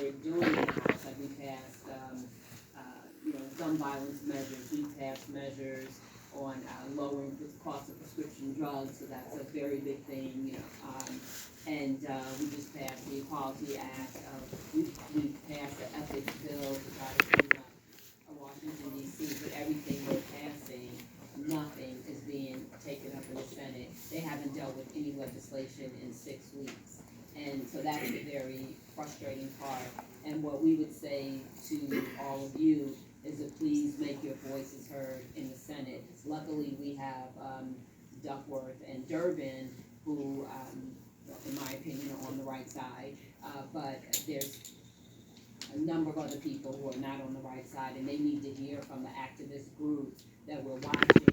we're doing in the House, like we passed, gun violence measures, we passed measures on lowering the cost of prescription drugs, so that's a very big thing, and we just passed the Equality Act, we passed the ethics bill to try to clean up Washington DC, but everything we're passing, nothing is being taken up in the Senate. They haven't dealt with any legislation in 6 weeks. And so that's the very frustrating part. And what we would say to all of you is to please make your voices heard in the Senate. Luckily, we have Duckworth and Durbin, who, in my opinion, are on the right side. But there's a number of other people who are not on the right side, and they need to hear from the activist groups that we're watching.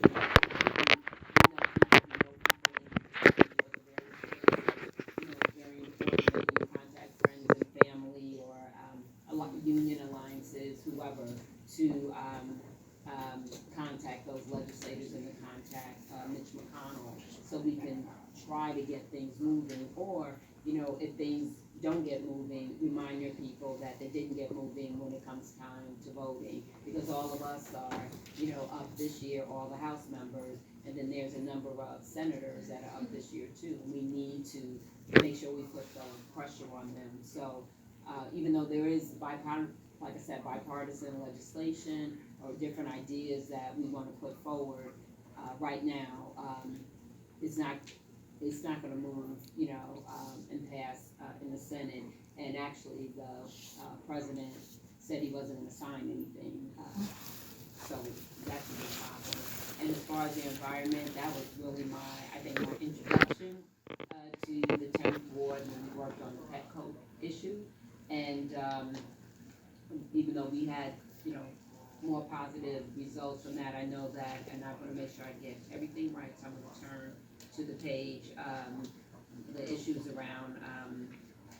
Very important that you contact friends and family or a lot of union alliances, whoever, to contact those legislators and to contact Mitch McConnell so we can try to get things moving. Or, if things don't get moving, remind your people that they didn't get moving when it comes time to voting, because all of us are, up this year, all the House members, and then there's a number of senators that are up this year too. We need to make sure we put the pressure on them. So even though there is bipartisan legislation or different ideas that we want to put forward, right now, it's not going to move, and pass in the Senate. And actually, the president said he wasn't going to sign anything. So that's a big problem. And as far as the environment, that was really my introduction to the 10th Ward when we worked on the Petco issue. And even though we had, more positive results from that, I know that, and I'm going to make sure I get everything right, so I'm going to turn to the page. The issues around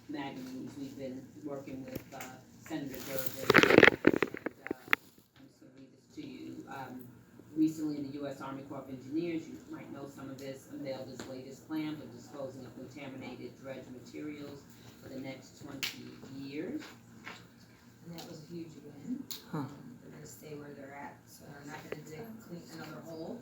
manganese, we've been working with Senator Garza, and I'm just going to read this to you. Recently, the U.S. Army Corps of Engineers, you might know some of this, unveiled its latest plan for disposing of contaminated dredge materials for the next 20 years. And that was a huge win. They're going to stay where they're at, so they're not going to clean another hole.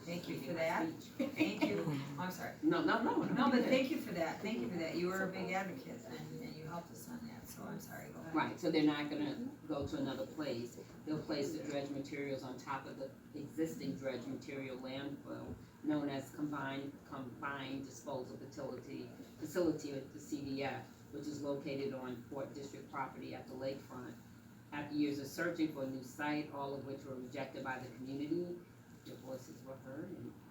Thank you for that. Thank you. Oh, I'm sorry. No, but thank you for that. Thank you for that. You were a big advocate, and you helped us on that, so I'm sorry. Go ahead. Right, so they're not going to go to another place. They'll place the dredge materials on top of the existing dredge material landfill, known as combined disposal facility at the CDF, which is located on Fort District property at the lakefront. After years of searching for a new site, all of which were rejected by the community, your voices were heard,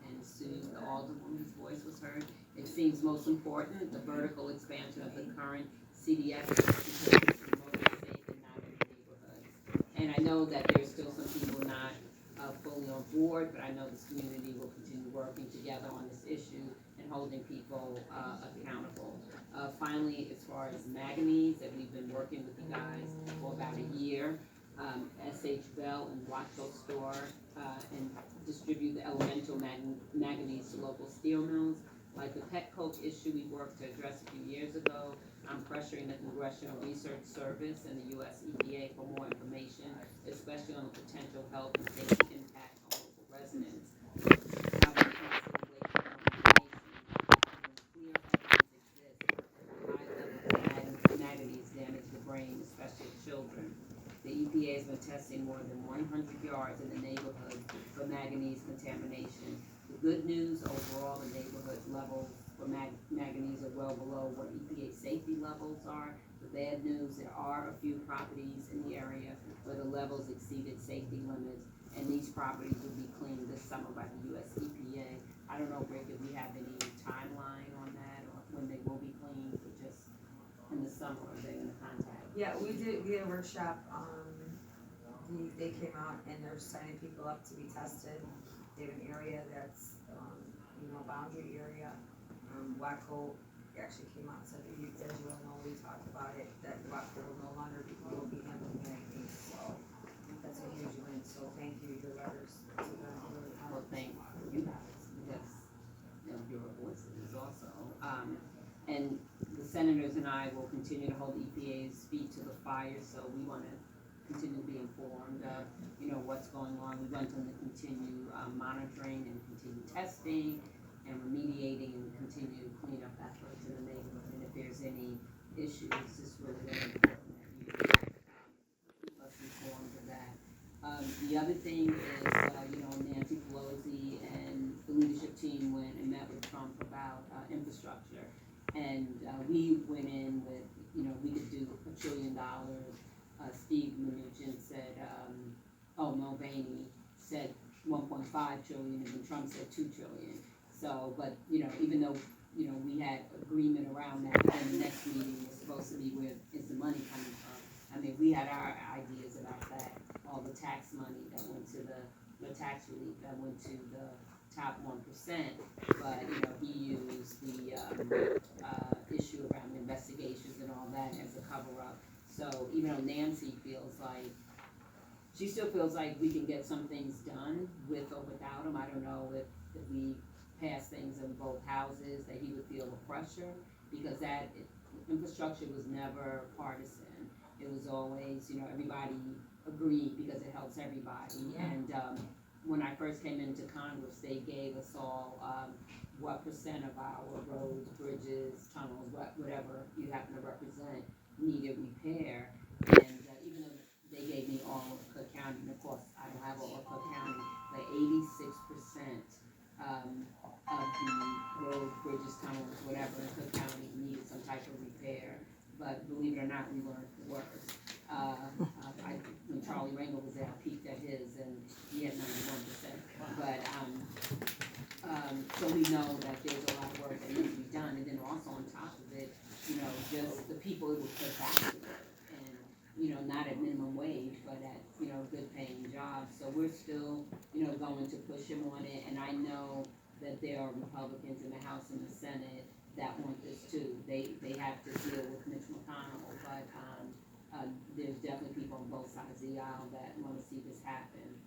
and soon the Alderwoman's voice was heard. It seems most important, the vertical expansion of the current CDF because it's remote, safe, and not in the neighborhoods. And I know that there's still some people not fully on board, but I know this community will continue working together on this issue and holding people accountable. Finally, as far as manganese, that we've been working with you guys for about a year, S.H. Bell and Watco store and distribute the elemental manganese to local steel mills. Like the Petco issue we worked to address a few years ago, I'm pressuring the Congressional Research Service and the U.S. EPA for more information, especially on the potential health and safety impact on local residents. Manganese damage the brain, especially of children. The EPA has been testing more than 100 yards in the neighborhood for manganese contamination. The good news, overall, the neighborhood levels for manganese are well below what EPA safety levels are. The bad news, there are a few properties in the area where the levels exceeded safety limits, and these properties will be cleaned this summer by the U.S. EPA. I don't know, Rick, if we have any timeline on that or when they will be cleaned, or just in the summer, are they going to contact? Yeah, we had a workshop. They came out and they're signing people up to be tested. They have an area that's, boundary area. Watco actually came out and said, as you all know, we talked about it, that Watco will no longer be handling anything. So that's a huge win. So thank you, your letters to them. Well, thank you guys, because your voices also. And the Senate senators and I will continue to hold EPA's feet to the fire, so we want to continue to be informed of, what's going on. We want them to continue monitoring and continue testing and remediating and continue cleanup efforts in the neighborhood. And if there's any issues, it's really, really important that you keep us informed of that. The other thing is, Nancy Pelosi and the leadership team went and met with Trump about infrastructure. And we went in with, we could do $1 trillion. Steve Mnuchin said, Mulvaney said 1.5 trillion, and then Trump said 2 trillion. So, but, even though, we had agreement around that, then the next meeting was supposed to be where is the money coming from. I mean, we had our ideas about that, all the tax money that went to the tax relief that went to the top 1%, but, he used the issue around investigations and all that as a cover-up. So even though Nancy she still feels like we can get some things done with or without him. I don't know if we pass things in both houses, that he would feel the pressure, because infrastructure was never partisan. It was always, everybody agreed because it helps everybody. Yeah. And when I first came into Congress, they gave us all what percent of our roads, bridges, tunnels, whatever you happen to represent, needed repair. And even though they gave me all of Cook County, and of course I don't have all of Cook County, but 86% of the roads, bridges, tunnels, whatever in Cook County needed some type of repair. But believe it or not, we weren't the worst. When Charlie Rangel was there, I peeked at his, and he had 91%. But so we know that there's a lot of work that needs to be done, and then also on top of it, just the people it would put back to work, and not at minimum wage, but at good paying jobs. So we're still going to push him on it, and I know that there are Republicans in the House and the Senate that want this too. They have to deal with Mitch McConnell, but there's definitely people on both sides of the aisle that want to see this happen.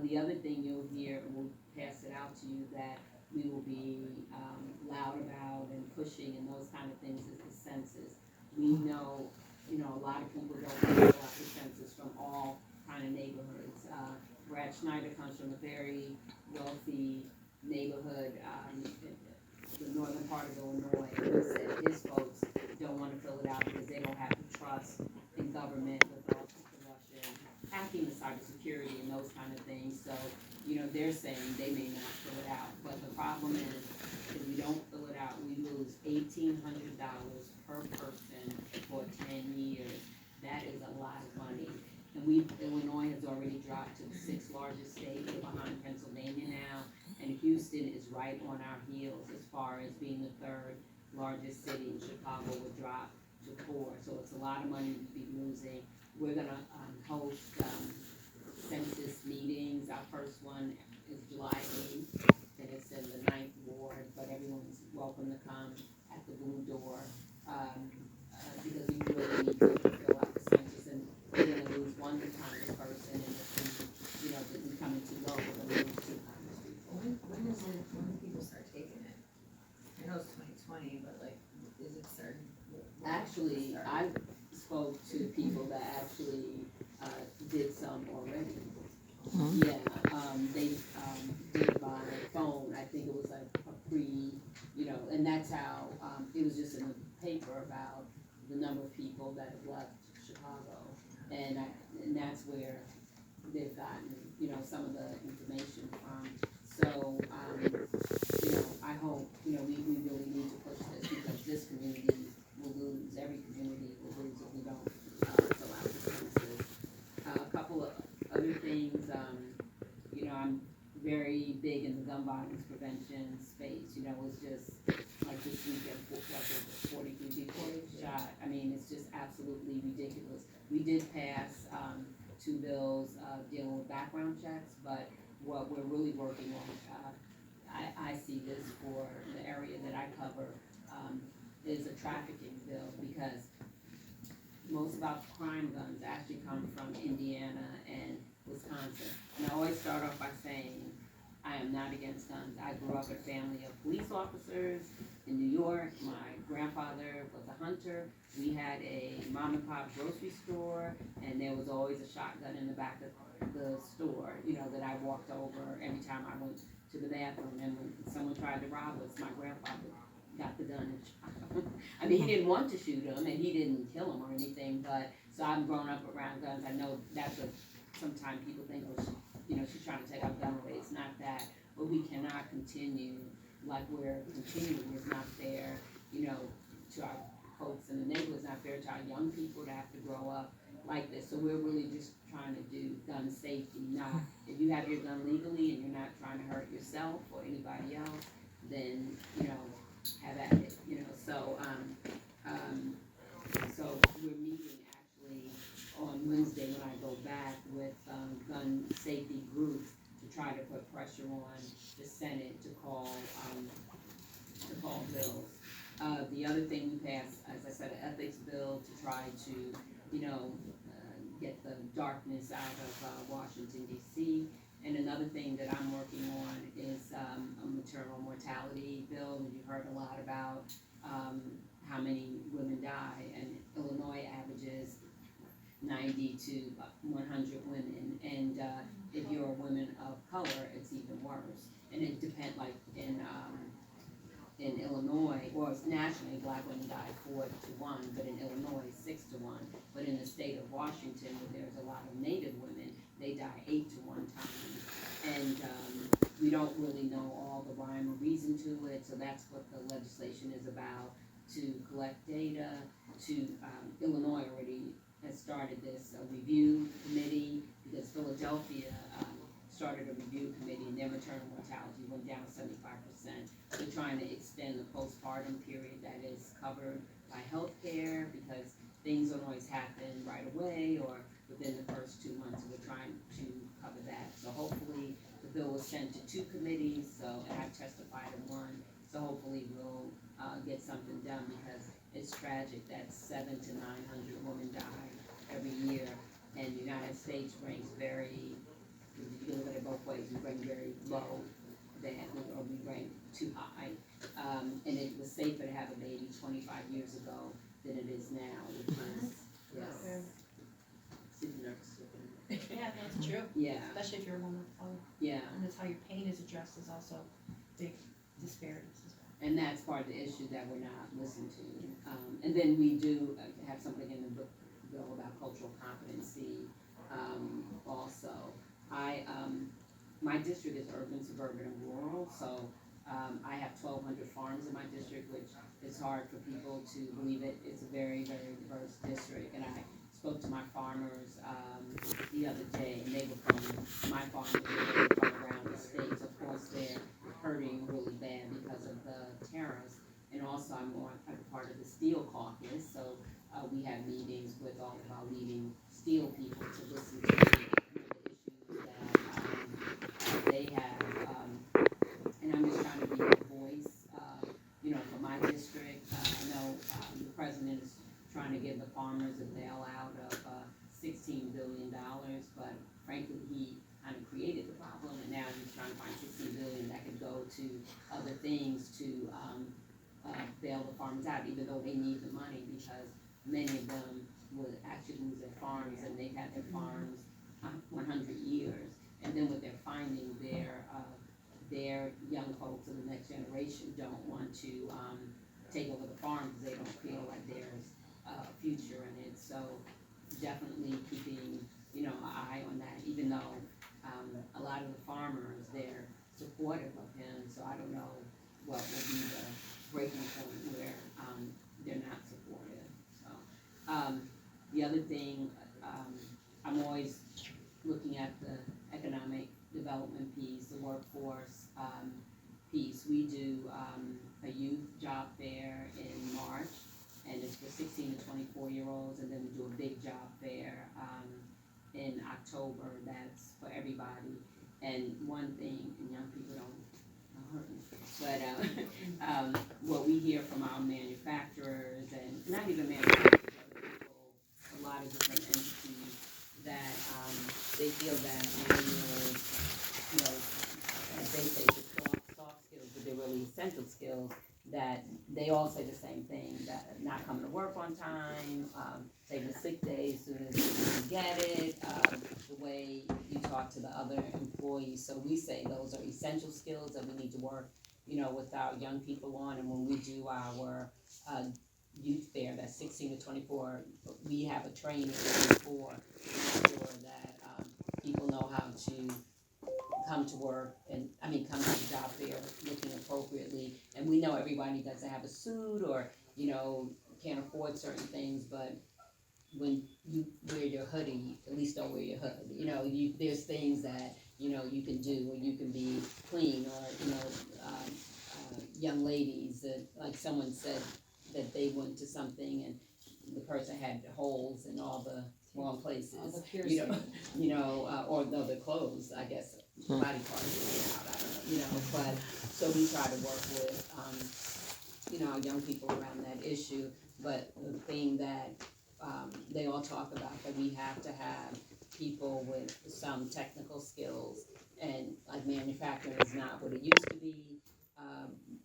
The other thing you'll hear, and we'll pass it out to you, that we will be loud about and pushing and those kind of things is the census. We know, a lot of people don't know about the census from all kind of neighborhoods. Brad Schneider comes from a very wealthy neighborhood, the northern part of Illinois. He said his folks don't want to fill it out because they don't have the trust in government with all the corruption, hacking the cybersecurity and those kind of things. So, they're saying they may not fill it out. But the problem is, if we don't fill it out, we lose $1,800 per person for 10 years. That is a lot of money. And Illinois has already dropped to the 6th largest state. We're behind Pennsylvania now. And Houston is right on our heels as far as being the 3rd largest city. And Chicago would drop to 4. So it's a lot of money to be losing. We're going to host census meetings. Our first one is July 8th, and it's in the 9th Ward, but everyone's welcome to come at the Blue Door, because we really need to fill out the census, and we're going to lose one Congress person, and if we, didn't come in too low, we're going to lose 2 Congress people. When do people start taking it? I know it's 2020, but is it starting? Actually, I spoke to people that actually did some already. Mm-hmm. Yeah, they did by phone. I think it was like a pre, and that's how it was just in the paper about the number of people that have left Chicago, and that's where they've gotten some of the information from. So I hope we really need to push this, because this community will lose. Every community will lose if we don't fill out the census. A couple of other things. I'm very big in the gun violence prevention space. It's just like this weekend, 43 people shot. I mean, it's just absolutely ridiculous. We did pass 2 bills dealing with background checks, but what we're really working on, I see this for the area that I cover, is a trafficking bill, because most of our crime guns actually come from Indiana and Wisconsin. And I always start off by saying, I am not against guns. I grew up in a family of police officers, in New York, my grandfather was a hunter. We had a mom and pop grocery store, and there was always a shotgun in the back of the store, you know, that I walked over every time I went to the bathroom. And when someone tried to rob us, my grandfather got the gun and shot him. I mean, he didn't want to shoot him, and he didn't kill him or anything, but, so I've grown up around guns. I know that's what sometimes people think, oh, she's trying to take our gun away. It's not that, but we cannot continue like we're continuing. It's not fair, to our folks in the neighborhood. It's not fair to our young people to have to grow up like this. So we're really just trying to do gun safety. Not, if you have your gun legally and you're not trying to hurt yourself or anybody else, then, have at it, So we're meeting actually on Wednesday when I go back with gun safety groups to try to put pressure on the Senate to call bills. The other thing we passed, as I said, an ethics bill to try to, get the darkness out of Washington, D.C. And another thing that I'm working on is a maternal mortality bill. And you heard a lot about how many women die, and Illinois averages 90 to 100 women. And if you're a woman of color, it's even worse. And it depends, like in Illinois, or nationally, black women die 4 to 1, but in Illinois, 6 to 1. But in the state of Washington, where there's a lot of Native women, they die 8 to 1 times. And we don't really know all the rhyme or reason to it, so that's what the legislation is about, to collect data. Illinois already has started this review committee, because Philadelphia started a review committee, and their maternal mortality went down 75%. They're trying to extend the postpartum period that is covered by health care, because things don't always happen right away or within the first 2 months. So we're trying to cover that. So hopefully the bill was sent to 2 committees, and I testified in one. So hopefully we'll get something done, because it's tragic that 700 to 900 women die every year, and the United States ranks very, you can look at it both ways, we rank very low, or we rank too high. And it was safer to have a baby 25 years ago than it is now, which is, yes. Super nervous. Yeah, that's true. Yeah. Especially if you're a woman of color. Yeah. And that's how your pain is addressed, is also big disparities as well. And that's part of the issue that we're not listening to. And then we do have something in the bill about cultural competency also. My district is urban, suburban, and rural, so I have 1,200 farms in my district, which is hard for people to believe it. It's a very, very diverse district, and I spoke to my farmers the other day, and they were from my farm, from around the states. Of course, they're hurting really bad because of the tariffs, and also I'm part of the Steel Caucus, so we have meetings with all of our leading steel people to listen to the issues that they have, and I'm just trying to be a voice, for my district. I know the president is trying to give the farmers a bailout of $16 billion, but frankly, he kind of created the problem, and now he's trying to find $16 billion that could go to other things to bail the farmers out, even though they need the money, because many of them would actually lose their farms, and they've had their farms 100 years. And then what they're finding, their young folks of the next generation don't want to take over the farm because they don't feel like there's a future in it. So definitely keeping an eye on that, even though a lot of the farmers, they're supportive of him. So I don't know what will be the breaking point where they're not supportive. So the other thing, I'm always looking at the economic development piece, the workforce piece. We do a youth job fair in March, and it's for 16 to 24-year-olds, and then we do a big job fair in October. That's for everybody. And one thing, and young people don't hurt me, but what we hear from our manufacturers, and not even manufacturers, other people, a lot of different entities, that they feel that as they say, the soft skills, but they're really essential skills that they all say the same thing, that not coming to work on time, taking a sick day as soon as you get it, the way you talk to the other employees. So we say those are essential skills that we need to work, with our young people on. And when we do our youth fair, that's 16 to 24, we have a training before to make sure that people know how to come to work and, come to the job fair looking appropriately. And we know everybody doesn't have a suit or, can't afford certain things, but when you wear your hoodie, at least don't wear your hood. There's things that, you can do, or you can be clean, or, young ladies that, like someone said that they went to something and the person had holes in all the wrong places. All the piercing. Or no, the clothes, I guess, body parts out, I don't know, but, so we try to work with, our young people around that issue. But the thing that, they all talk about, that we have to have people with some technical skills, and like manufacturing is not what it used to be.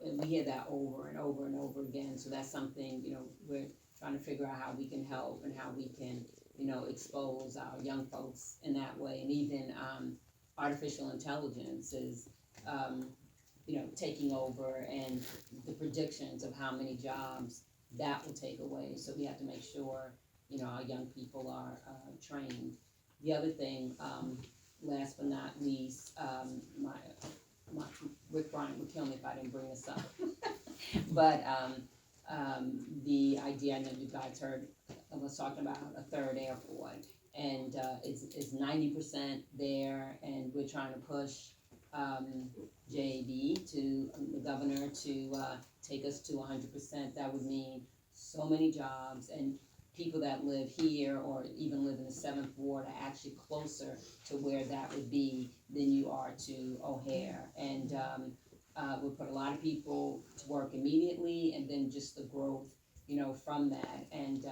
And we hear that over and over and over again, so that's something, we're trying to figure out how we can help and how we can, expose our young folks in that way. And even, artificial intelligence is, taking over, and the predictions of how many jobs that will take away. So we have to make sure, our young people are trained. The other thing, last but not least, my Rick Bryant would kill me if I didn't bring this up. But the idea, I know you guys heard, I was talking about a third airport, and it's 90% there, and we're trying to push JB to the governor to take us to 100%. That would mean so many jobs, and people that live here or even live in the 7th Ward are actually closer to where that would be than you are to O'Hare. And we'll put a lot of people to work immediately, and then just the growth, from that. And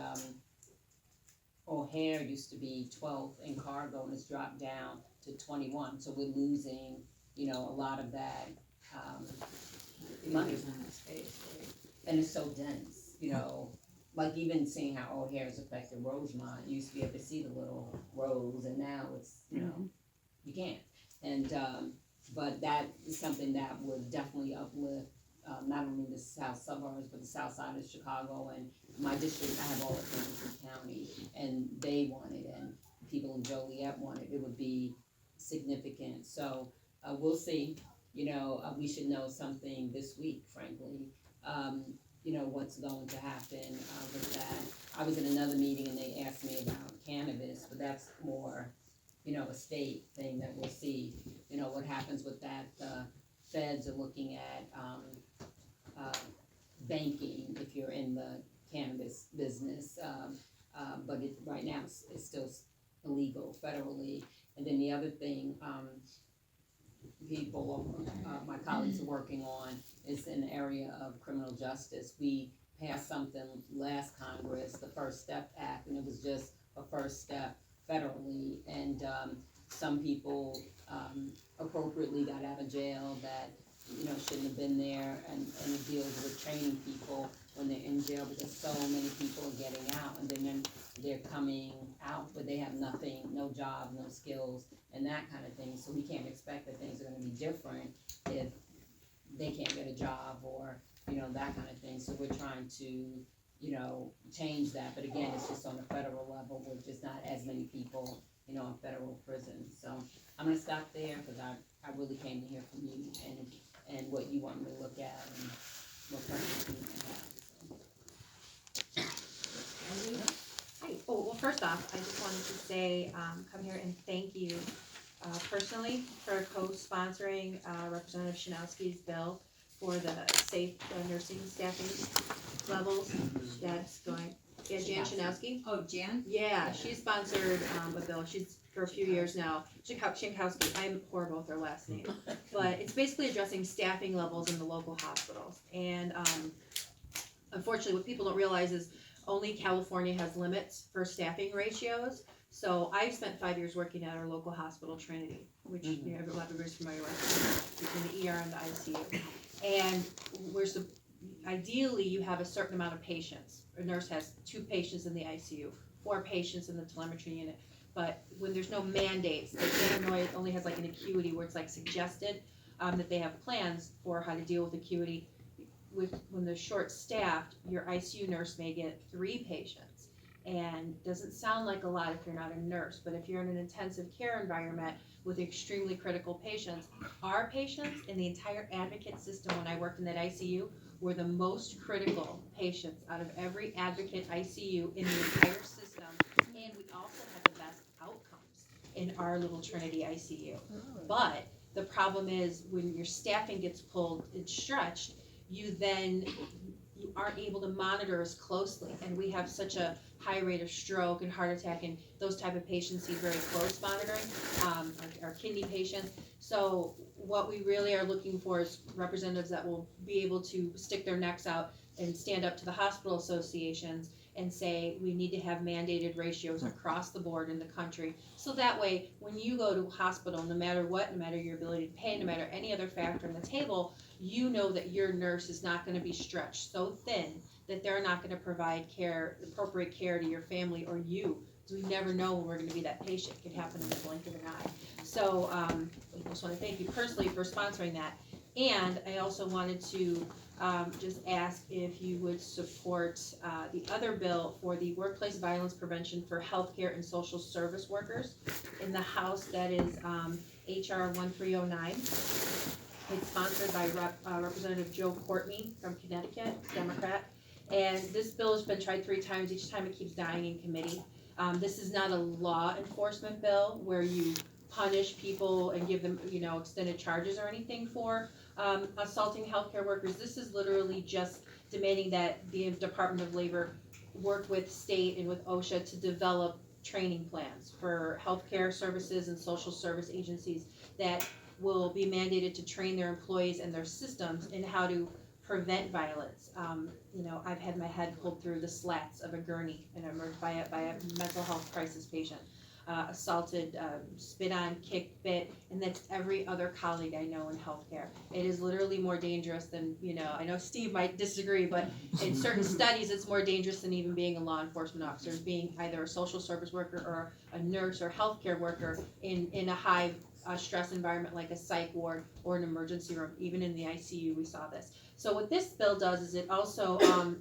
O'Hare used to be 12th in cargo, and it's dropped down to 21. So we're losing, a lot of that money. And it's so dense, like even seeing how O'Hare has affected Rosemont. You used to be able to see the little rows, and now it's, you can't. And, but that is something that would definitely uplift, not only the south suburbs, but the south side of Chicago. And my district, I have all of Franklin County, and they want it, and people in Joliet want it. It would be significant. So we'll see. We should know something this week, frankly. What's going to happen with that. I was in another meeting, and they asked me about cannabis, but that's more, a state thing that we'll see, what happens with that. The feds are looking at banking if you're in the cannabis business, but right now it's still illegal federally. And then the other thing, my colleagues are working on is in the area of criminal justice. We passed something last Congress, the First Step Act, and it was just a first step federally. And some people appropriately got out of jail that shouldn't have been there, and it deals with training people when they're in jail, because so many people are getting out, and then they're coming out, but they have nothing, no job, no skills, and that kind of thing. So we can't expect that things are going to be different if they can't get a job, or that kind of thing. So we're trying to change that, but again, it's just on a federal level, with just not as many people in federal prison. So I'm going to stop there, because I really came to hear from you and what you want me to look at, and what questions you may have. Hi. Oh, well, first off, I just wanted to say, come here and thank you personally for co-sponsoring Representative Shinowski's bill for the safe nursing staffing levels. That's going. Yeah, Jan Shinowski. Oh, Jan? Yeah, she sponsored a bill. She's for a few years now. Shinkowski. I'm horrible with her last name, but it's basically addressing staffing levels in the local hospitals. And unfortunately, what people don't realize is only California has limits for staffing ratios. So I spent 5 years working at our local hospital, Trinity, which everybody's familiar with, between the ER and the ICU. And ideally you have a certain amount of patients. A nurse has 2 patients in the ICU, 4 patients in the telemetry unit. But when there's no mandates, like Illinois only has like an acuity where it's like suggested that they have plans for how to deal with acuity. When they're short-staffed, your ICU nurse may get 3 patients, and doesn't sound like a lot if you're not a nurse. But if you're in an intensive care environment with extremely critical patients, our patients in the entire advocate system when I worked in that ICU were the most critical patients out of every advocate ICU in the entire system, and we also had the best outcomes in our little Trinity ICU. But the problem is when your staffing gets pulled and stretched, you aren't able to monitor as closely, and we have such a high rate of stroke and heart attack and those type of patients need very close monitoring, our kidney patients. So what we really are looking for is representatives that will be able to stick their necks out and stand up to the hospital associations and say we need to have mandated ratios across the board in the country, so that way when you go to a hospital, no matter what, no matter your ability to pay, no matter any other factor on the table, you know that your nurse is not going to be stretched so thin that they're not going to provide care, appropriate care to your family or you, because we never know when we're going to be that patient. It could happen in the blink of an eye. So I just want to thank you personally for sponsoring that, and I also wanted to just ask if you would support the other bill for the workplace violence prevention for healthcare and social service workers in the House. That is HR 1309. It's sponsored by Representative Joe Courtney from Connecticut, Democrat. And this bill has been tried 3 times. Each time it keeps dying in committee. This is not a law enforcement bill where you punish people and give them, extended charges or anything for assaulting healthcare workers. This is literally just demanding that the Department of Labor work with state and with OSHA to develop training plans for healthcare services and social service agencies that will be mandated to train their employees and their systems in how to prevent violence. I've had my head pulled through the slats of a gurney and emerged by a mental health crisis patient. Assaulted, spit on, kicked, bit, and that's every other colleague I know in healthcare. It is literally more dangerous than, I know Steve might disagree, but in certain studies it's more dangerous than even being a law enforcement officer, being either a social service worker or a nurse or healthcare worker in a high stress environment like a psych ward or an emergency room. Even in the ICU we saw this. So what this bill does is it also,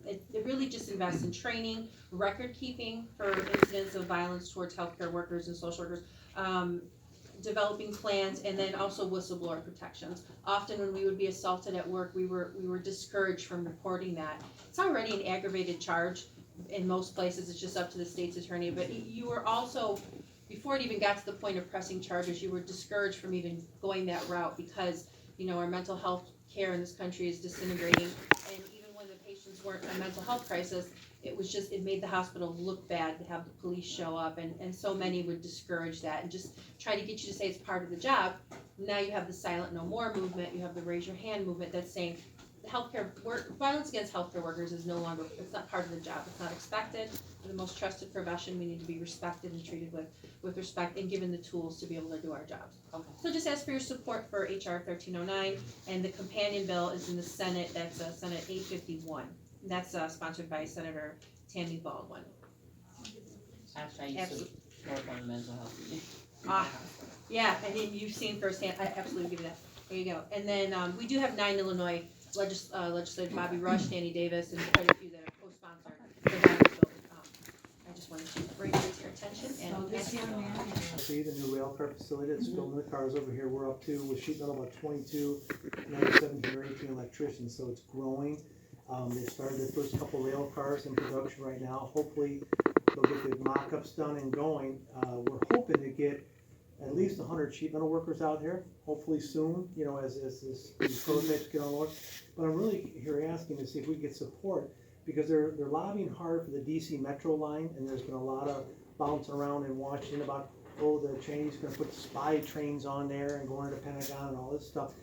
it really just invests in training, record keeping for incidents of violence towards healthcare workers and social workers, developing plans, and then also whistleblower protections. Often when we would be assaulted at work, we were discouraged from reporting that. It's already an aggravated charge. In most places, it's just up to the state's attorney, but you were also, before it even got to the point of pressing charges, you were discouraged from even going that route because, our mental health care in this country is disintegrating, and even when the patients weren't a mental health crisis, it made the hospital look bad to have the police show up, and so many would discourage that and just try to get you to say it's part of the job. Now you have the silent no more movement, you have the raise your hand movement that's saying violence against healthcare workers is no longer, it's not part of the job, it's not expected. We're the most trusted profession, we need to be respected and treated with respect and given the tools to be able to do our jobs. Okay. So just ask for your support for HR 1309, and the companion bill is in the Senate, that's Senate 851. That's sponsored by Senator Tammy Baldwin. Actually, I used to work on mental health. Yeah, and then you've seen firsthand, I absolutely give you that. There you go. And then we do have 9 Illinois legislators, Bobby Rush, Danny Davis, and quite a few that are co-sponsored for that bill. I just wanted to bring it to your attention. And this young man. See the new rail car facility that's building the cars over here. We're up to, with sheet metal, about 22, 97 or 18 electricians, so it's growing. They started their first couple rail cars in production right now. Hopefully they'll get the mock-ups done and going. We're hoping to get at least 100 sheet metal workers out here, hopefully soon, as these prototypes get on board. But I'm really here asking to see if we can get support, because they're lobbying hard for the DC Metro line, and there's been a lot of bouncing around in Washington about, the Chinese are going to put spy trains on there and going to the Pentagon and all this stuff.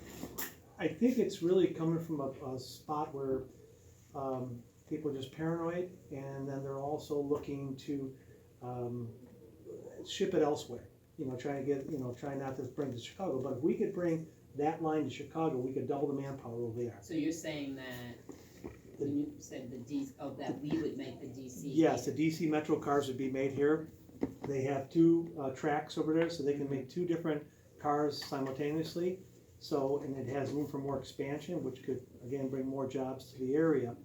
I think it's really coming from a spot where people are just paranoid, and then they're also looking to ship it elsewhere. Trying not to bring to Chicago. But if we could bring that line to Chicago, we could double the manpower over there. So you're saying that when you said the D, oh, that we would make the DC. Yes, the DC Metro cars would be made here. They have two tracks over there, so they can make two different cars simultaneously. So, and it has room for more expansion, which could, again, bring more jobs to the area.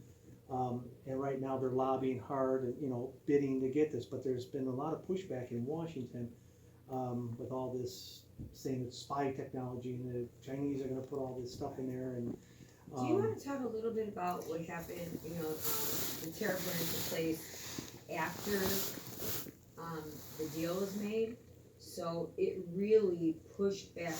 And right now they're lobbying hard and, bidding to get this, but there's been a lot of pushback in Washington with all this saying it's spy technology and the Chinese are gonna put all this stuff in there and. Do you wanna talk a little bit about what happened, the tariff went into place after, the deal was made? So it really pushed back,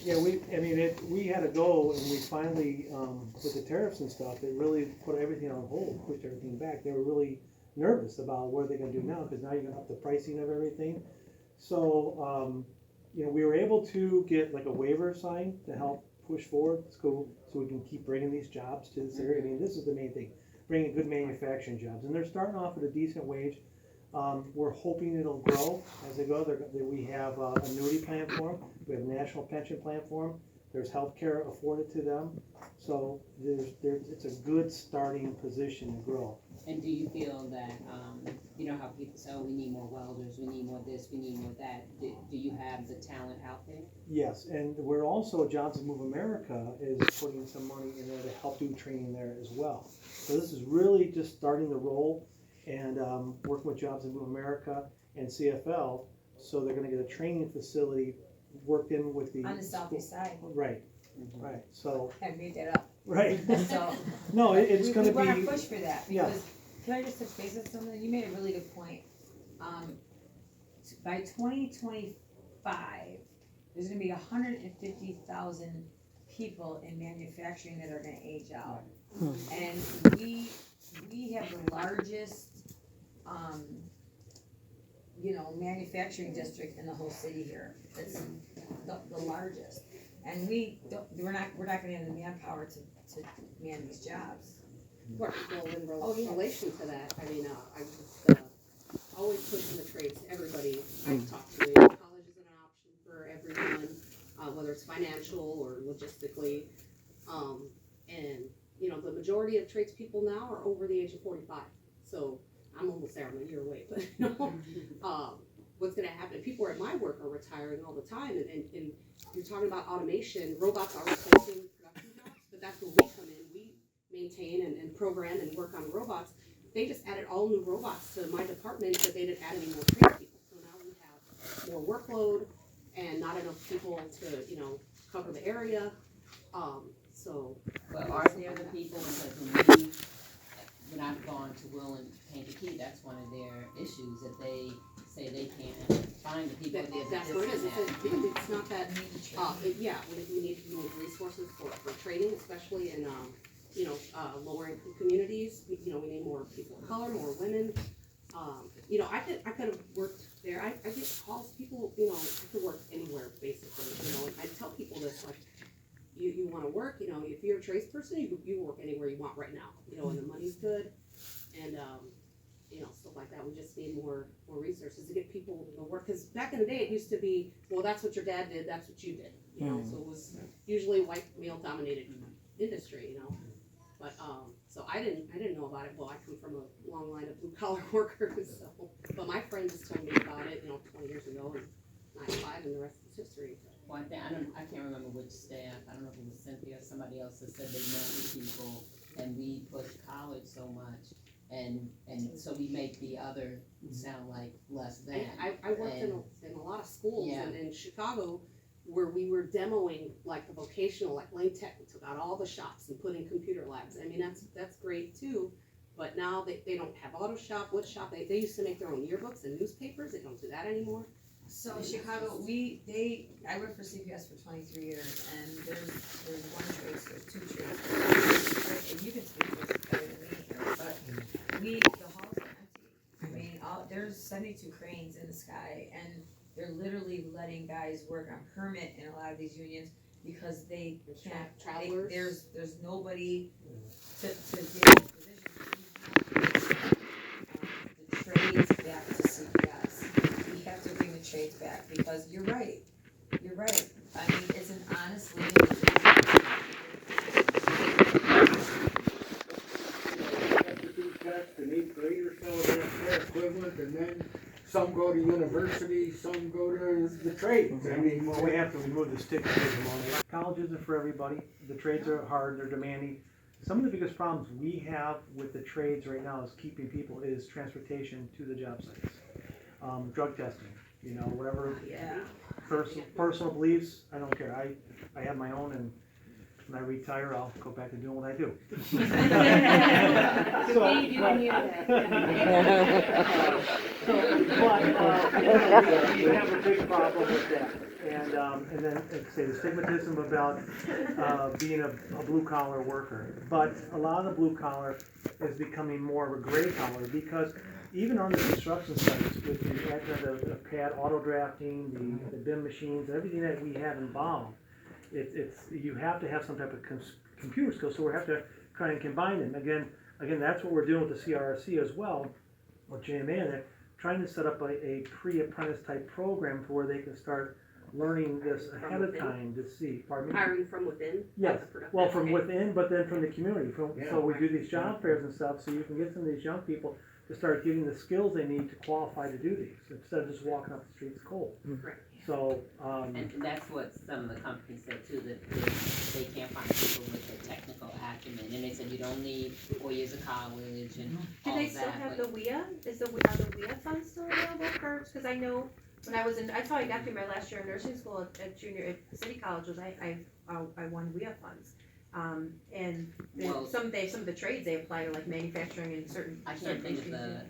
Yeah, we had a go and we finally, with the tariffs and stuff, it really put everything on hold, pushed everything back. They were really nervous about what are they gonna do now, because now you're gonna have the pricing of everything. So, we were able to get like a waiver signed to help push forward school so we can keep bringing these jobs to this area. I mean, this is the main thing, bringing good manufacturing jobs. And they're starting off at a decent wage. We're hoping it'll grow as they go. We have an annuity plan for them. We have a national pension plan for them. There's health care afforded to them. So it's a good starting position to grow. And do you feel that, how people say, oh, we need more welders, we need more this, we need more that. Do you have the talent out there? Yes, and we're also, Jobs and Move America is putting some money in there to help do training there as well. So this is really just starting to roll and working with Jobs and Move America and CFL. So they're gonna get a training facility worked in with the. On the southeast side. Right, right, so, I made that up. right. So. No, it's gonna We wanna be, push for that, yeah. because, can I just touch base on something? You made a really good point. By 2025, there's gonna be 150,000 people in manufacturing that are gonna age out. And we have the largest, manufacturing district in the whole city here. It's the largest. And we're not gonna have the manpower to man these jobs. Well, in Oh, yeah. relation to that, I just always push in the trades to everybody I talk to. College is an option for everyone, whether it's financial or logistically. And the majority of tradespeople now are over the age of 45. So I'm almost there. I'm a year away, but what's going to happen? People at my work are retiring all the time, and you're talking about automation. Robots are replacing production jobs, but that's where we come in. We maintain and program and work on robots. They just added all new robots to my department, but they didn't add any more tradespeople. So now we have more workload and not enough people to cover the area. But are there the people, because when I've gone to Will and Kankakee, that's one of their issues, that they say they can't find the people. That's what it is. It's not that. We need resources for trading, especially in lower income communities. We need more people of color, more women. I could have worked there. I get calls. People, I could work anywhere basically. And I tell people this, like, you want to work. If you're a tradesperson, you work anywhere you want right now. And the money's good, and stuff like that. We just need more resources to get people to work. Because back in the day, it used to be, well, that's what your dad did, that's what you did. So it was usually white male dominated industry. But so I didn't know about it. Well, I come from a long line of blue collar workers. So, but my friend just told me about it, 20 years ago, and 9/5, and the rest is history. Well, I can't remember which staff, I don't know if it was Cynthia or somebody else that said they know the people, and we push college so much, and so we make the other sound like less than. I worked in a lot of schools in Chicago where we were demoing like the vocational, like Lane Tech. We took out all the shops and put in computer labs. That's great too, but now they don't have auto shop, wood shop. They used to make their own yearbooks and newspapers. They don't do that anymore. So in Chicago, I worked for CPS for 23 years, and there's one trade, so there's two trades. And you can speak to this better than me here, but the halls are empty. There's 72 cranes in the sky, and they're literally letting guys work on permit in a lot of these unions because they can't. Travelers. There's nobody to give positions. The trades back to CPS. We have to bring the trades back, because you're right, I mean, it's an honestly. An eighth grader selling their equivalent, and then some go to university, some go to the trades. I mean, Well, we have to remove the stigmatism on it. College isn't for everybody. The trades are hard, they're demanding. Some of the biggest problems we have with the trades right now is keeping people is transportation to the job sites. Drug testing, you know, whatever Yeah. personal beliefs, I don't care. I have my own, and when I retire, I'll go back to doing what I do. We have a big problem with that. And then, say, the stigmatism about being a blue collar worker. But a lot of the blue collar is becoming more of a gray collar, because even on the construction sites, with the advent of CAD auto drafting, the BIM machines, everything that we have involved, you have to have some type of computer skills, so we have to try and combine them. Again, that's what we're doing with the CRC as well, with JMA, and they're trying to set up a pre-apprentice type program to where they can start learning this ahead of time to see, pardon me? Hiring from within? Yes, the production. well, from Okay. within, but then from the community, Yeah. so we do these job fairs and stuff, so you can get some of these young people to start getting the skills they need to qualify to do these, instead of just walking up the streets cold. Right. So, And that's what some of the companies said too, that they can't find people with the technical acumen, and they said you don't need 4 years of college and Do all they of still that, have but- the WIA? Are the WIA funds still available for, because I know when that's how I got through my last year in nursing school at City College, was I won WIA funds. And Well- some of the trades they apply to, like manufacturing and certain. I can't think of the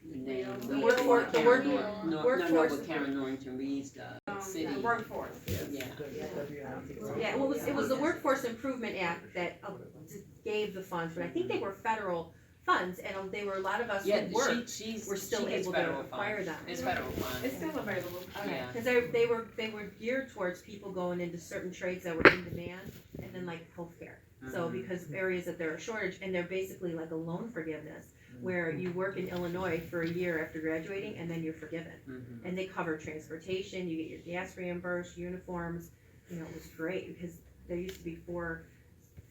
name. The workforce- the work- No, workforce- what Karen Norrington Reed's does, city, The workforce, yes. yeah. Yeah, well, it was the Workforce Improvement Act that gave the funds, but I think they were federal funds, and they were, a lot of us Yeah, who worked she's, were still she gets able to federal acquire funds. them. It's federal It's funds, still available. yeah. Because they were geared towards people going into certain trades that were in demand, and then like healthcare. So Mhm. because areas that there are shortage, and they're basically like a loan forgiveness, where you work in Illinois for a year after graduating, and then you're forgiven. Mhm. And they cover transportation, you get your gas reimbursed, uniforms, it was great, because there used to be 4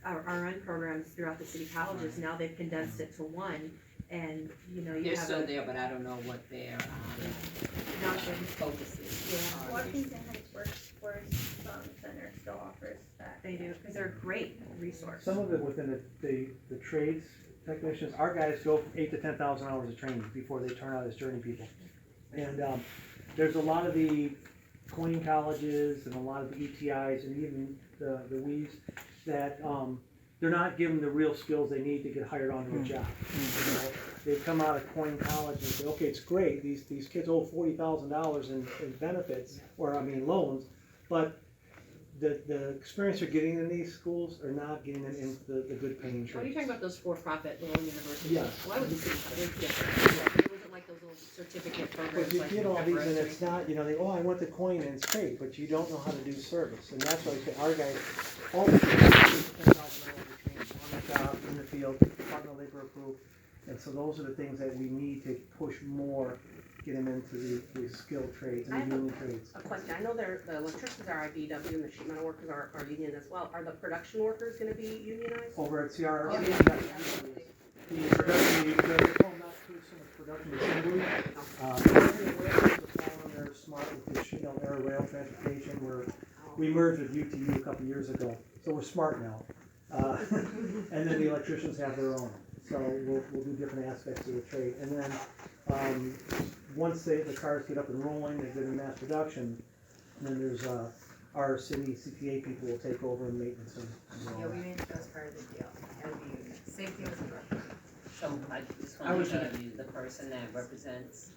RN programs throughout the city colleges, now they've condensed it to one, and, you They're have still a. there, but I don't know what their, Nothing. focus is. Yeah. Washington Heights Workforce Center still offers that. They do, because they're a great resource. Some of it within the trades technicians, our guys go from 8,000 to 10,000 hours of training before they turn out as journey people. And there's a lot of the coin colleges and a lot of the ETIs and even the WEs that they're not given the real skills they need to get hired onto a job. You know, they come out of coin college and say, okay, it's great, these kids owe $40,000 in benefits, or I mean loans, but the experience they're getting in these schools are not getting them into the good paying trades. Are you talking about those for-profit little universities? Yes. Well, I would just say it's different. It wasn't like those little certificate programs But you like get all these and Everest. it's not, I went to coin and it's great, but you don't know how to do service. And that's why I say our guys, all the kids, 10,000 hours of training on the job, in the field, Department of Labor approved. And so those are the things that we need to push more, get them into the skilled trades and the union trades. A question, I know the electricians are IBW and the sheet metal workers are union as well. Are the production workers gonna be unionized? Over at CR, Oh, yes, the production, they're calling not too so much production assembly. They're smart with the sheet metal air rail transportation, we merged with UTU a couple years ago, so we're smart now. And then the electricians have their own, so we'll do different aspects of the trade. And then, once the cars get up and rolling, they get in mass production, then there's, our city CPA people will take over and maintenance and all Yeah, we that. made it as part of the deal, it'll be same thing as the rest. So I just I want was to tell you, the person that represents,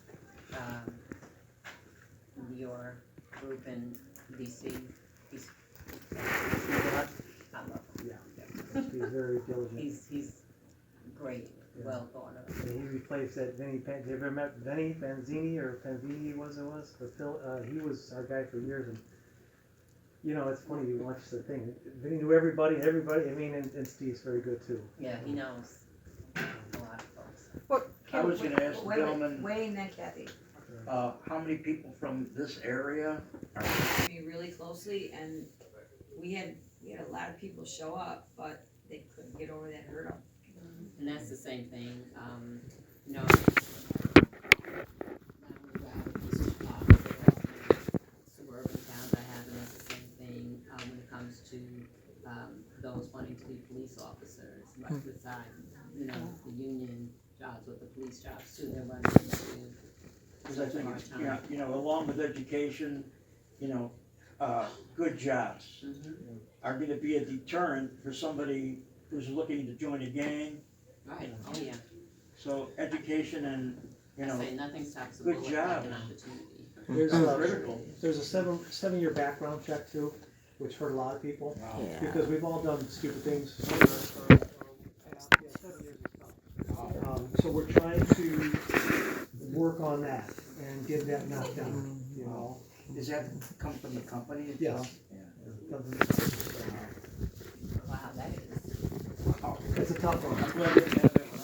your group in DC, he's, I love him. Yeah, he's very diligent. He's great, Yeah. well thought of. And he replaced that Vinny, have you ever met Vinny Panzini, or Panzini but Phil, he was our guy for years, and, it's funny, you watch the thing, Vinny knew everybody, I mean, and Steve's very good too. Yeah, he knows a lot of folks. I was gonna ask the Wait, gentleman, Wayne, then Kathy. how many people from this area are? Me really closely, and we had a lot of people show up, but they couldn't get over that hurdle. And that's the same thing, you know, suburban towns I have, and that's the same thing, when it comes to, those wanting to be police officers, right beside, you know, the union jobs with the police jobs too, they're running into Because I think, it's, part-time. you know, along with education, you know, good jobs are gonna be a deterrent for somebody who's looking to join a gang. Right, oh yeah, So education and, you I know, say nothing stops a good bullet like job. an opportunity. There's a 7-year background check too, which hurt a lot of people, because we've all done stupid things. 7 years is tough. So we're trying to work on that and get that knocked down, you know? does that come from the company Yes. itself? Yeah. Wow, that is. It's a tough one. I'm glad you have that one.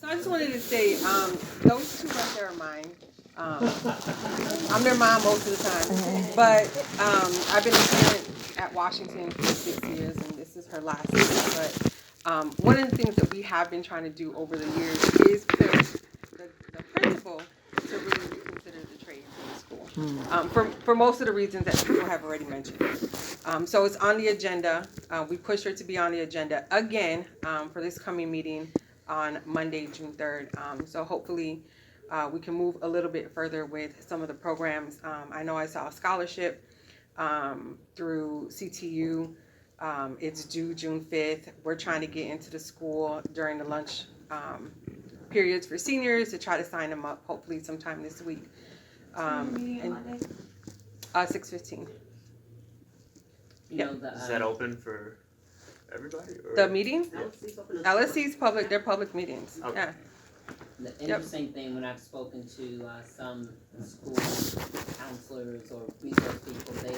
So I just wanted to say, those two right there are mine. I'm their mom most of the time, but I've been a parent at Washington for 6 years, and this is her last year. But one of the things that we have been trying to do over the years is push the principal to really reconsider the trades in the school, for most of the reasons that people have already mentioned. So it's on the agenda. We pushed her to be on the agenda again for this coming meeting on Monday, June 3rd. So hopefully we can move a little bit further with some of the programs. I know I saw a scholarship through CTU. It's due June 5th. We're trying to get into the school during the lunch periods for seniors to try to sign them up, hopefully sometime this week. 6:15. You know, the, Is that open for everybody? Or? The meeting? LSC's open as LSC's public, they're public meetings. Okay. Yeah. The interesting thing, when I've spoken to some school counselors or resource people, they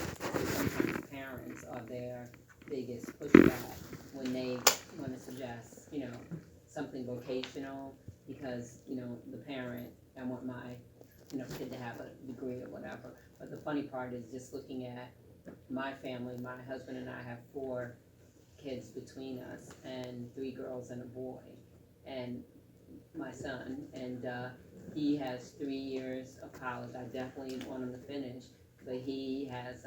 sometimes parents are their biggest pushback when they want to suggest, you know, something vocational, because, you know, the parent, I want my, you know, kid to have a degree or whatever. But the funny part is just looking at my family. My husband and I have 4 kids between us, and 3 girls and a boy. And my son, and he has 3 years of college. I definitely want him to finish, but he has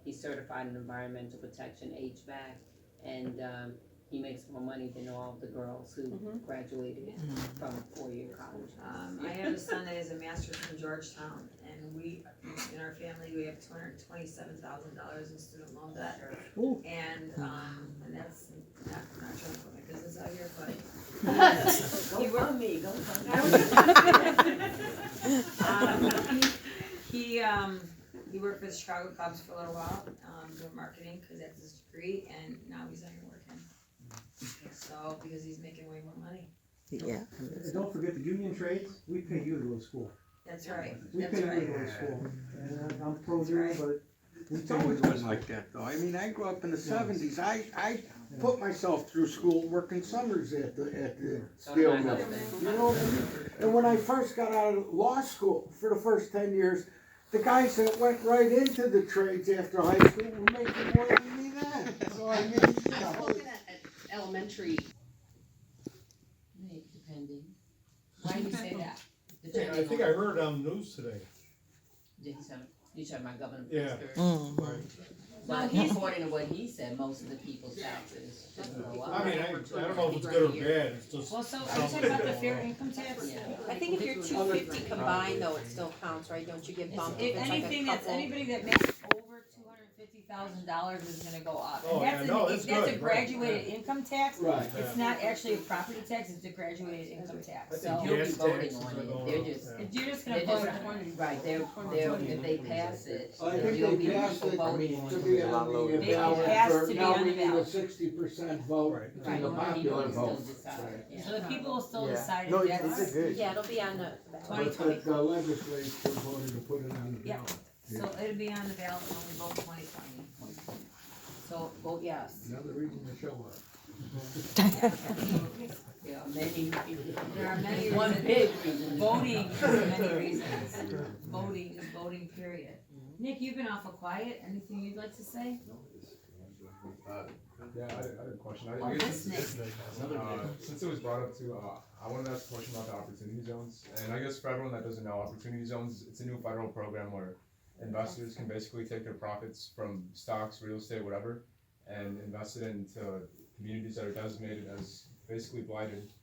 he's certified in environmental protection, HVAC, and he makes more money than all the girls who graduated from a 4-year college. I have a son that has a master's from Georgetown, and we, in our family, we have $227,000 in student loan debt. And that's not trying to put my business out here, but he worked for the Chicago Cubs for a little while, doing marketing, because that's his degree, and now he's not even working. So, because he's making way more money. And don't forget the union trades, we pay you to go to school. That's right, We that's pay you to right. go to school. And I'm pro union, but we It's pay you always to go to been school. like that though. I mean, I grew up in the 70s. I put myself through school working summers at the So steel did my mill. husband. You know what I mean? And when I first got out of law school for the first 10 years, the guys that went right into the trades after high school were making more than me then. So I mean, you know. Looking at elementary, Maybe, depending. Why do you say that? Depending I think I heard it on the news today. You said my governor. Yeah. But according to what he said, most of the people's taxes just go up. I mean, I don't know if it's good or bad, it's just. Well, so are you talking about the fair income tax? Yeah. I think if you're 250 combined though, it still counts, right? Don't you get bumped if If it's like a anything, that's couple? anybody that makes over $250,000 is gonna go up. Oh, And yeah, no, that's that's a good, graduated income tax. Right. It's not actually a property tax, it's a graduated income tax, I so. think You'll be gas voting taxes on are it. going They're up, just- yeah. If you're just They're gonna just, vote on it. right, they're, if they pass it, I think you'll they be passed it voting on to it. be on the It ballot has for, to be now on we the need a ballot. 60% vote Right. in Right, the people popular will still vote. decide, yeah. So the people will still Yeah. decide No, if it's that's, good. Yeah, it'll be on the But 2020. the legislature voted to put it on the Yep. ballot. So it'll be on the ballot when we vote 2020. So vote yes. Another reason to show up. There are many, There are many one reasons. big reason. Voting is many reasons. Voting is voting, period. Nick, you've been awful quiet. Anything you'd like to say? Yeah, I had a question. Oh, that's Nick. Since it was brought up too, I wanted to ask a question about the opportunity zones. And I guess for everyone that doesn't know, opportunity zones, it's a new federal program where investors can basically take their profits from stocks, real estate, whatever, and invest it into communities that are designated as basically blighted.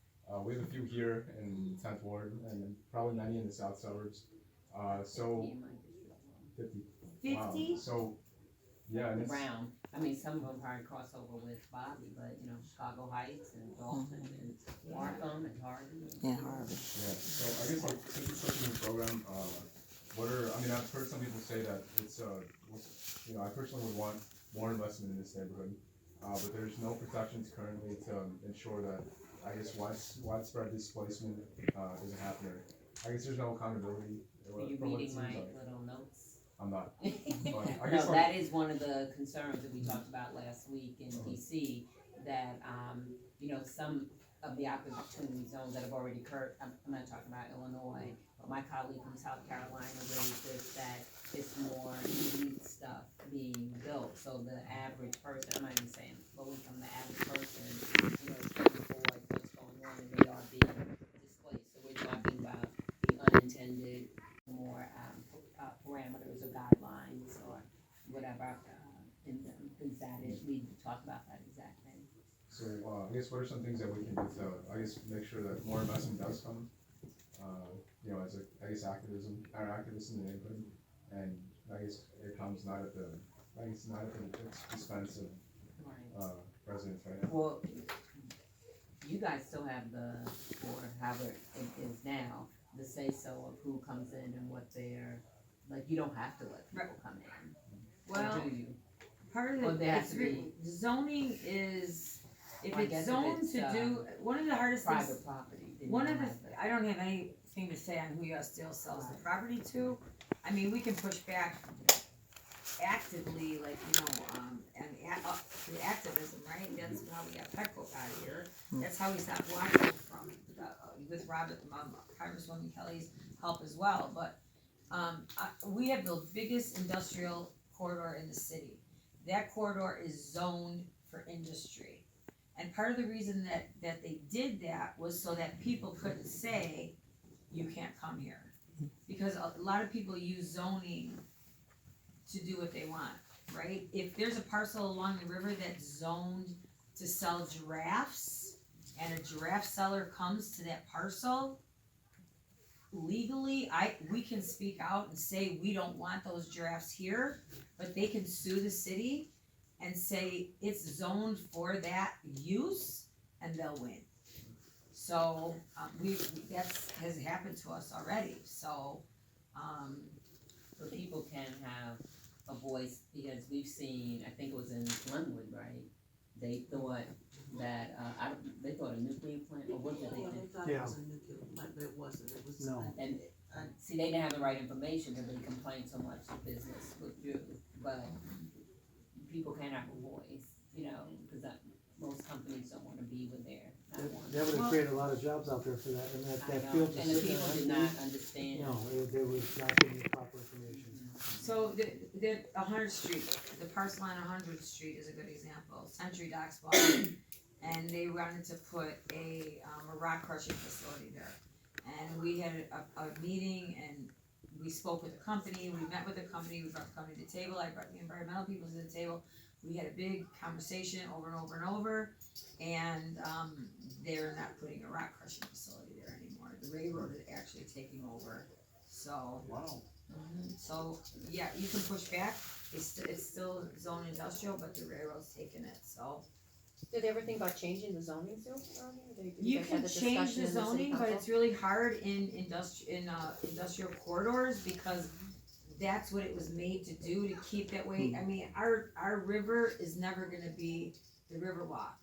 We have a few here in 10th Ward and probably many in the south suburbs. So 50. 50? Wow. So yeah, and it's, Around, I mean, some of them probably cross over with Bobby, but you know, Chicago Heights and Dalton and Markham and Harvey. Yeah, Harvey. yeah. So I guess like since it's such a new program, I've heard some people say that it's I personally would want more investment in this neighborhood, but there's no protections currently to ensure that I guess widespread displacement isn't happening. I guess there's no accountability. Are you from what it reading my seems like. little notes? I'm not. But I No, guess that is one of the concerns that we talked about last week in DC, that, some of the opportunity zones that have already occurred, I'm not talking about Illinois, but my colleague from South Carolina raised this, that it's more elite stuff being built, so the average person, I'm not even saying low income, the average person, is looking for what's going on, and they are being displaced, so we're talking about the unintended, more, parameters or guidelines or whatever, in them, because that is, we talked about that exact thing. So I guess what are some things that we can do to, I guess, make sure that more investment does come, as activists in the neighborhood, and I guess it comes not at the expense of, residents right now. Well, you guys still have or however it is now, the say-so of who comes in and what they're, like, you don't have to let people come in. Well, Or do you? part of Or it, there has to be zoning is, if I it's guess if zoned it's, to do, one of the hardest things. private property. then One you of the, have to- I don't have anything to say on who U.S. Steel sells the property to. I mean, we can push back actively, like, through activism, right? That's how we got Petco out of here. That's how we stopped Waco from, with Congresswoman Kelly's help as well. But, we have the biggest industrial corridor in the city. That corridor is zoned for industry. And part of the reason that they did that was so that people couldn't say, you can't come here. Because a lot of people use zoning to do what they want, right? If there's a parcel along the river that's zoned to sell giraffes, and a giraffe seller comes to that parcel, legally, we can speak out and say, we don't want those giraffes here, but they can sue the city and say it's zoned for that use, and they'll win. So, has happened to us already, so, So people can have a voice, because we've seen, I think it was in Glenwood, right? They thought that, they thought a nuclear plant, or what did they think? They thought it was a nuclear plant, but it wasn't, it was. No. And, see, they didn't have the right information, because they complained so much of business with you, but people can have a voice, because most companies don't wanna be with their, not one. That would have created a lot of jobs out there for that, and I that know, field just and the sitting people there did empty. not understand. No, they was not getting the proper information. so the 100th Street, the parcel on 100th Street is a good example. Century Docks bought it, and they wanted to put a rock crushing facility there. And we had a meeting, and we spoke with the company, we met with the company, we brought the company to the table, I brought the environmental people to the table. We had a big conversation over and over and over, and they're not putting a rock crushing facility there anymore. The railroad is actually taking over, so. Wow. So, yeah, you can push back, it's still zone industrial, but the railroad's taking it, so. Did they ever think about changing the zoning too? You can change the zoning, but it's really hard in industrial corridors, because that's what it was made to do, to keep that way. I mean, our river is never gonna be the river walk.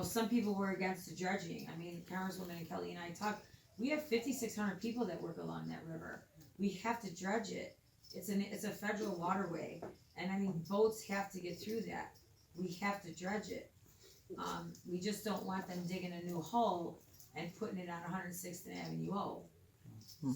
Some people were against the dredging. I mean, Congresswoman Kelly and I talked, we have 5,600 people that work along that river. We have to dredge it. It's a federal waterway, and I mean, boats have to get through that. We have to dredge it. We just don't want them digging a new hole and putting it on 106th Avenue O.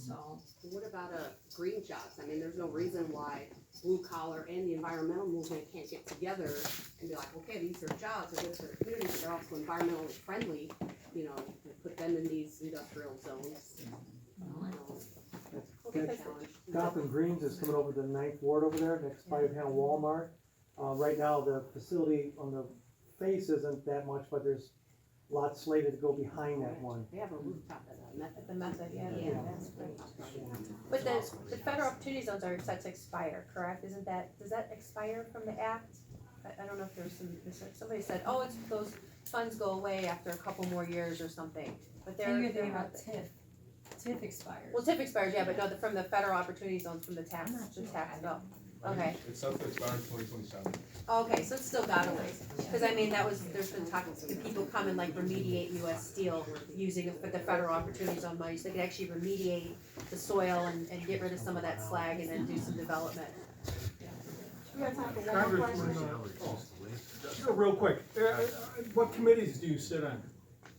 So, What about green jobs? I mean, there's no reason why blue collar and the environmental movement can't get together and be like, okay, these are jobs, they're good for the community, but they're also environmentally friendly, you know, and put them in these industrial zones. Gotham Greens is coming over the 9th Ward over there, next by Walmart. Right now, the facility on the face isn't that much, but there's lots slated to go behind that one. They have a rooftop at The method, yeah. Yeah. That's great. But the federal opportunity zones are set to expire, correct? Does that expire from the act? I don't know if there's somebody said, oh, those funds go away after a couple more years or something, but I think you're thinking about TIF. TIF expires. Well, TIF expires, yeah, but no, from the federal opportunity zones from the tax bill. Okay. It's set to expire in 2027. Okay, so it's still got a ways, cause I mean, there's been talk, people come and like remediate US Steel using the federal opportunity zone money, so they can actually remediate the soil and get rid of some of that slag and then do some development. We got time for one more question. Real quick, what committees do you sit on?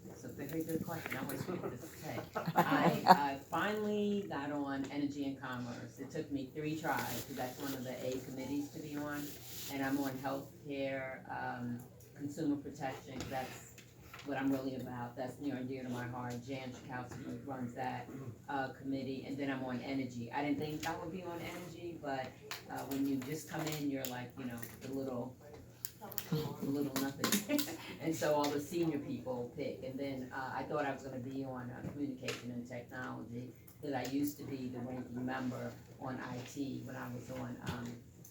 It's a very good question, I was going to say. I finally got on Energy and Commerce. It took me 3 tries, because that's one of the A committees to be on. And I'm on healthcare, consumer protection, 'cause that's what I'm really about. That's near and dear to my heart. Jan Schakowsky runs that committee, and then I'm on energy. I didn't think I would be on energy, but when you just come in, you're like, you know, the little nothing. And so all the senior people pick, and then I thought I was gonna be on communication and technology, because I used to be the ranking member on IT when I was on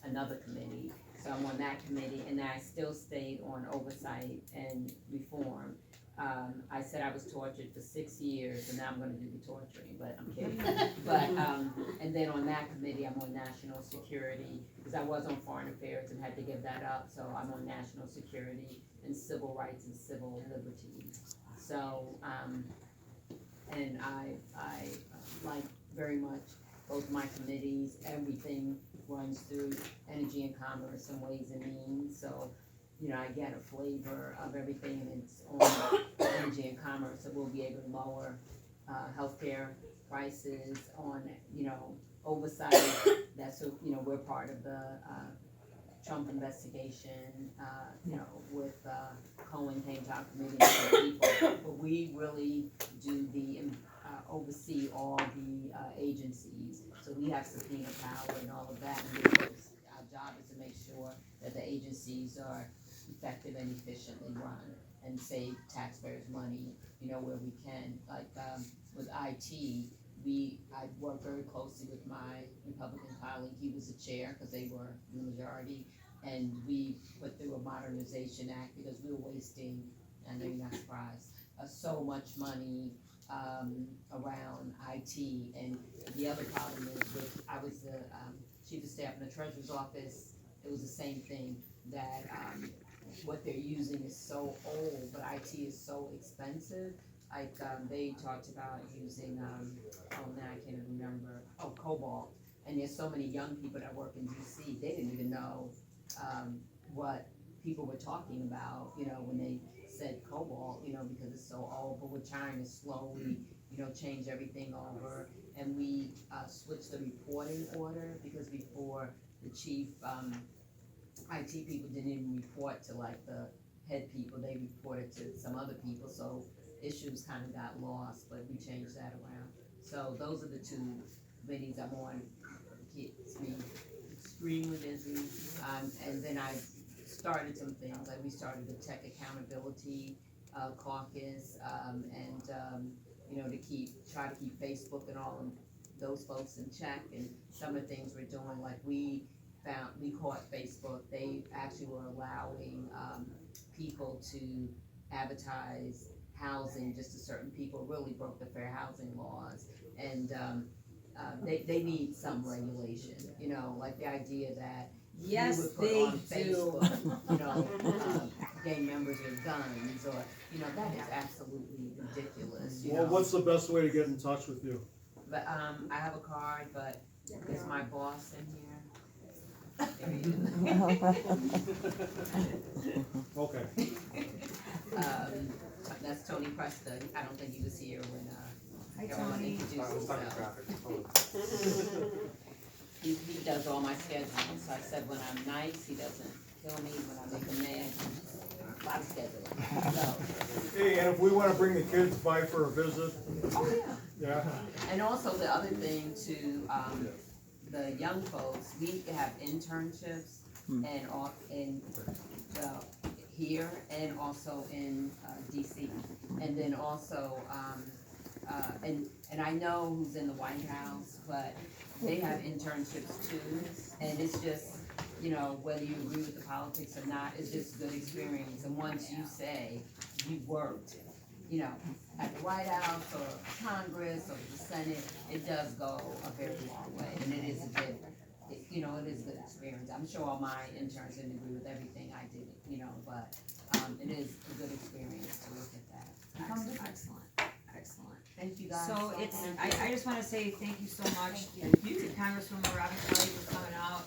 another committee. So I'm on that committee, and I still stayed on oversight and reform. I said I was tortured for 6 years, and now I'm gonna do the torturing, but I'm kidding. But, and then on that committee, I'm on national security, because I was on foreign affairs and had to give that up, so I'm on national security and civil rights and civil liberties. So, and I like very much both my committees, everything runs through energy and commerce and ways and means, so, you know, I get a flavor of everything, and it's on energy and commerce, so we'll be able to lower healthcare prices on, you know, oversight. That's, you know, we're part of the Trump investigation, you know, with Cohen came to our committee and other people, but we really do oversee all the agencies, so we have subpoena power and all of that, and our job is to make sure that the agencies are effective and efficiently run and save taxpayers' money, you know, where we can. Like with IT, I worked very closely with my Republican colleague. He was the chair because they were the majority, and we put through a modernization act because we were wasting, I know you're not surprised, so much money around IT. And the other problem is I was the chief of staff in the treasurer's office. It was the same thing, that what they're using is so old, but IT is so expensive. Like they talked about using, now I can't even remember, Cobalt. And there's so many young people that work in DC, they didn't even know what people were talking about, you know, when they said Cobalt, you know, because it's so old. But we're trying to slowly, you know, change everything over. And we switched the reporting order, because before the chief IT people didn't even report to like the head people, they reported to some other people, so issues kind of got lost, but we changed that around. So those are the 2 committees I'm on. Keeps me extremely busy, and then I started some things, like we started the Tech Accountability Caucus, and you know, try to keep Facebook and all of those folks in check, and some of the things we're doing, like we caught Facebook, they actually were allowing people to advertise housing just to certain people, really broke the fair housing laws, and they need some regulation, you know, like the idea that yes, you would put they on Facebook, you know, gay members with guns, or, you know, that is absolutely ridiculous, you Well, know. what's the best way to get in touch with you? But I have a card, but is my boss in here? There he is. Okay. That's Tony Preston. I don't think he was here when, Hi, everyone Tony. introduced himself. He does all my scheduling, so I said when I'm nice, he doesn't kill me, when I make him mad, a lot of scheduling, so. Hey, and if we wanna bring the kids by for a visit, Oh, yeah. yeah, And also the other thing to, the young folks, we have internships and well, here and also in, DC. And then also, and I know who's in the White House, but they have internships too. And it's just, you know, whether you agree with the politics or not, it's just good experience. And once you say you worked, you know, at the White House or Congress or the Senate, it does go a very long way, and it is a good, you know, it is a good experience. I'm sure all my interns didn't agree with everything I did, you know, but, it is a good experience to look at that. Excellent, excellent. Thank you guys. So it's, I just wanna say thank you so much Thank you. to Congresswoman Robin Kelly for coming out